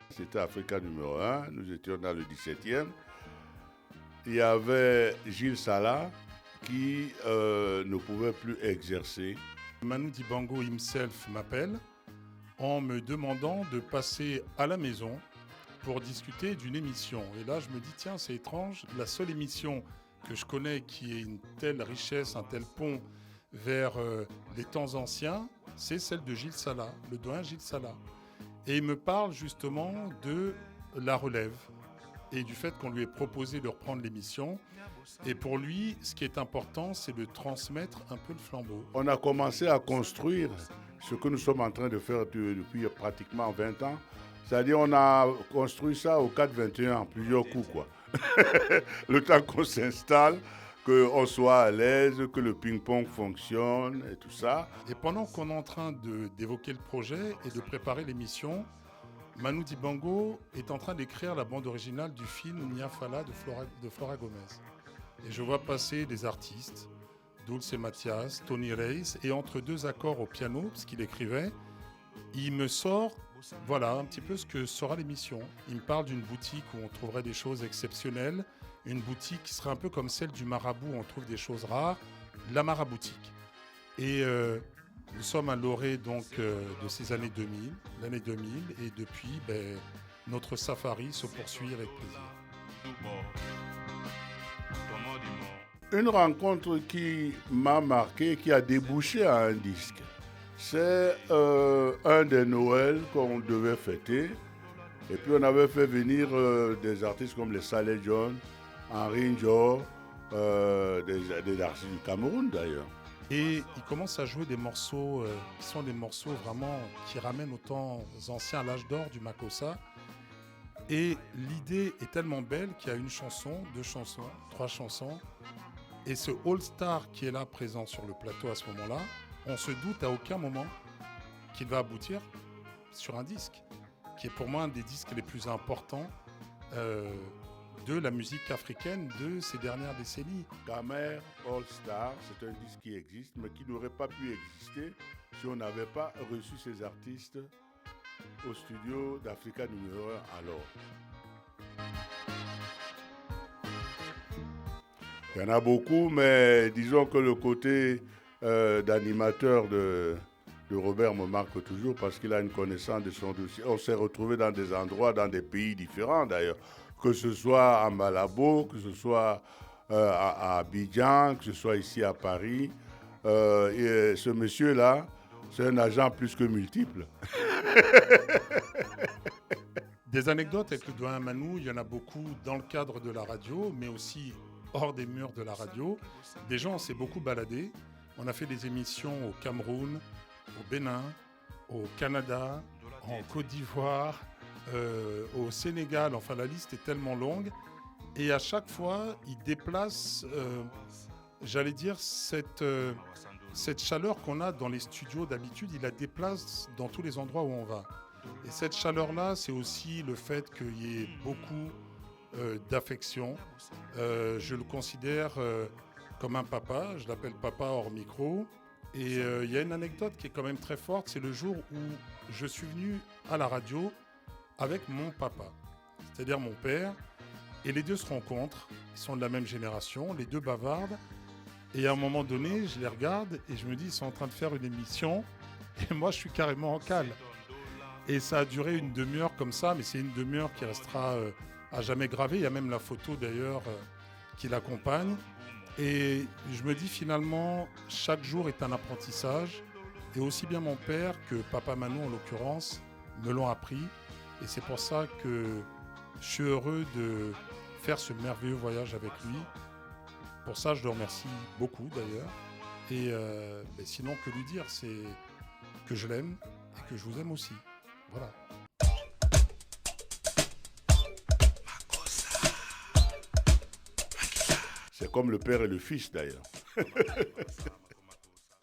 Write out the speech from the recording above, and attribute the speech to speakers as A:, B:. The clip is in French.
A: C'était Africa numéro 1, nous étions dans le 17e. Il y avait Gilles Salah qui ne pouvait plus exercer.
B: Manu Dibango himself m'appelle en me demandant de passer à la maison pour discuter d'une émission. Et là, je me dis, tiens, c'est étrange, la seule émission que je connais qui ait une telle richesse, un tel pont vers les temps anciens, c'est celle de Gilles Salah, le doyen Gilles Salah. Et il me parle justement de la relève et du fait qu'on lui ait proposé de reprendre l'émission. Et pour lui, ce qui est important, c'est de transmettre un peu le flambeau.
A: On a commencé à construire ce que nous sommes en train de faire depuis pratiquement 20 ans. C'est-à-dire on a construit ça au 4-21 en plusieurs coups, quoi. Le temps qu'on s'installe, qu'on soit à l'aise, que le ping-pong fonctionne et tout ça.
B: Et pendant qu'on est en train d'évoquer le projet et de préparer l'émission, Manu Dibango est en train d'écrire la bande originale du film Nia Fala de Flora Gomez. Et je vois passer des artistes, Dulce Mathias, Tony Reis, et entre deux accords au piano, parce qu'il écrivait, il me sort, voilà, un petit peu ce que sera l'émission. Il me parle d'une boutique où on trouverait des choses exceptionnelles, une boutique qui serait un peu comme celle du marabout où on trouve des choses rares, la maraboutique. Et nous sommes à l'orée donc de ces années 2000, l'année 2000, et depuis, notre safari se poursuit avec plaisir.
A: Une rencontre qui m'a marqué, qui a débouché à un disque. C'est un des Noëls qu'on devait fêter. Et puis on avait fait venir des artistes comme les Saleh John, Henri Njor, des artistes du Cameroun d'ailleurs.
B: Et il commence à jouer des morceaux qui sont des morceaux vraiment qui ramènent aux temps anciens, à l'âge d'or du Makossa. Et l'idée est tellement belle qu'il y a une chanson, 2 chansons, 3 chansons. Et ce All-Star qui est là présent sur le plateau à ce moment-là, on se doute à aucun moment qu'il va aboutir sur un disque, qui est pour moi un des disques les plus importants de la musique africaine de ces dernières décennies.
A: Gamer All-Star, c'est un disque qui existe, mais qui n'aurait pas pu exister si on n'avait pas reçu ces artistes au studio d'Africa numéro 1 alors. Il y en a beaucoup, mais disons que le côté d'animateur de Robert me marque toujours parce qu'il a une connaissance de son dossier. On s'est retrouvé dans des endroits, dans des pays différents d'ailleurs, que ce soit à Malabo, que ce soit à Abidjan, que ce soit ici à Paris. Et ce monsieur-là, c'est un agent plus que multiple.
B: Des anecdotes avec le doyen Manu, il y en a beaucoup dans le cadre de la radio, mais aussi hors des murs de la radio. Des gens, on s'est beaucoup baladés. On a fait des émissions au Cameroun, au Bénin, au Canada, en Côte d'Ivoire, au Sénégal. Enfin, la liste est tellement longue. Et à chaque fois, il déplace, j'allais dire, cette chaleur qu'on a dans les studios d'habitude, il la déplace dans tous les endroits où on va. Et cette chaleur-là, c'est aussi le fait qu'il y ait beaucoup d'affection. Je le considère comme un papa, je l'appelle papa hors micro. Et il y a une anecdote qui est quand même très forte, c'est le jour où je suis venu à la radio avec mon papa, c'est-à-dire mon père, et les deux se rencontrent, ils sont de la même génération, les deux bavardent, et à un moment donné, je les regarde et je me dis, ils sont en train de faire une émission, et moi je suis carrément en cale. Et ça a duré une demi-heure comme ça, mais c'est une demi-heure qui restera à jamais gravée. Il y a même la photo d'ailleurs qui l'accompagne. Et je me dis finalement, chaque jour est un apprentissage. Et aussi bien mon père que papa Manu en l'occurrence me l'ont appris. Et c'est pour ça que je suis heureux de faire ce merveilleux voyage avec lui. Pour ça, je le remercie beaucoup d'ailleurs. Et sinon, que lui dire, c'est que je l'aime et que je vous aime aussi. Voilà.
A: C'est comme le père et le fils d'ailleurs.